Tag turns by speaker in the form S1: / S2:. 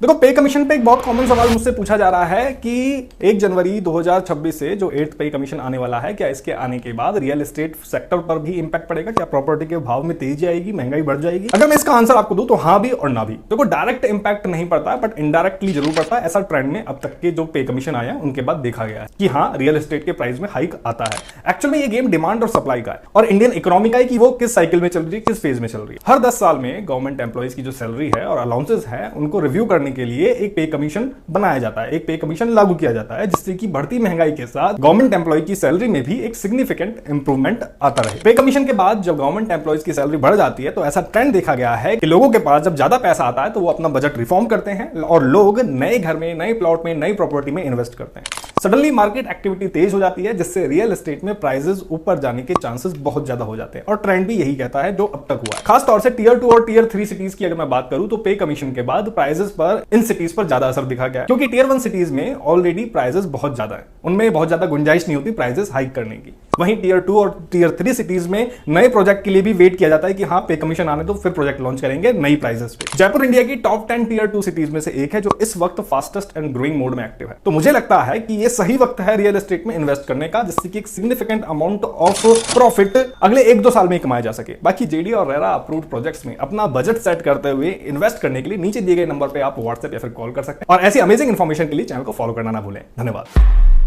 S1: देखो, पे कमीशन पे एक बहुत कॉमन सवाल मुझसे पूछा जा रहा है कि 1 जनवरी 2026 से जो 8th पे कमीशन आने वाला है, क्या इसके आने के बाद रियल एस्टेट सेक्टर पर भी इंपैक्ट पड़ेगा? क्या प्रॉपर्टी के भाव में तेजी आएगी, महंगाई बढ़ जाएगी? अगर मैं इसका आंसर आपको दूं तो हाँ भी और ना भी। देखो, डायरेक्ट इंपैक्ट नहीं पड़ता बट इनडायरेक्टली जरूर पड़ता है। ऐसा ट्रेंड में अब तक के जो पे कमीशन आया उनके बाद देखा गया है कि हाँ, रियल एस्टेट के प्राइस में हाइक आता है। एक्चुअल में ये गेम डिमांड और सप्लाई का है और इंडियन इकोनॉमी का है कि वो किस साइकिल में चल रही है, किस फेज में चल रही है। हर 10 साल में गवर्नमेंट एम्प्लॉइज की जो सैलरी है और अलाउंसेस है उनको रिव्यू करने के लिए एक पे कमीशन बनाया जाता है, एक पे कमीशन लागू किया जाता है, जिससे कि बढ़ती महंगाई के साथ गवर्नमेंट एम्प्लॉय की सैलरी में भी एक सिग्निफिकेंट इंप्रूवमेंट आता रहे। पे कमीशन के बाद जब गवर्नमेंट एम्प्लॉयज की सैलरी बढ़ जाती है तो ऐसा ट्रेंड देखा गया है कि लोगों के पास जब ज्यादा पैसा आता है तो वो अपना बजट रिफॉर्म करते हैं और लोग नए घर में, नए प्लॉट में, नई प्रॉपर्टी में इन्वेस्ट करते हैं। सडनली मार्केट एक्टिविटी तेज हो जाती है, जिससे रियल एस्टेट में प्राइसेस ऊपर जाने के चांसेस बहुत ज्यादा हो जाते हैं और ट्रेंड भी यही कहता है जो अब तक हुआ है। खास तौर से टियर 2 और टियर 3 सिटीज की अगर मैं बात करूं तो पे कमीशन के बाद प्राइसेस पर इन सिटीज पर ज्यादा असर दिखा गया, क्योंकि टियर 1 सिटीज में ऑलरेडी प्राइसेस बहुत ज्यादा है, उनमें बहुत ज्यादा गुंजाइश नहीं होती प्राइसेस हाइक करने की। वहीं टियर 2 और टियर 3 सिटीज में नए प्रोजेक्ट के लिए भी वेट किया जाता है कि हाँ, पे कमीशन आने तो फिर प्रोजेक्ट लॉन्च करेंगे नई प्राइसेस पे। जयपुर इंडिया की टॉप 10 टियर 2 सिटीज में से एक है जो इस वक्त फास्टेस्ट एंड ग्रोइंग मोड में एक्टिव है। तो मुझे लगता है कि ये सही वक्त है रियल एस्टेट में इन्वेस्ट करने का, जिससे कि एक सिग्निफिकेंट अमाउंट ऑफ प्रॉफिट अगले 1-2 साल में कमाया जा सके। बाकी जेडी और रेरा अप्रूव्ड प्रोजेक्ट्स में अपना बजट सेट करते हुए इन्वेस्ट करने के लिए नीचे दिए गए नंबर पे आप व्हाट्सएप या फिर कॉल कर सकते हैं और ऐसी अमेजिंग इंफॉर्मेशन के लिए चैनल को फॉलो करना ना भूलें। धन्यवाद।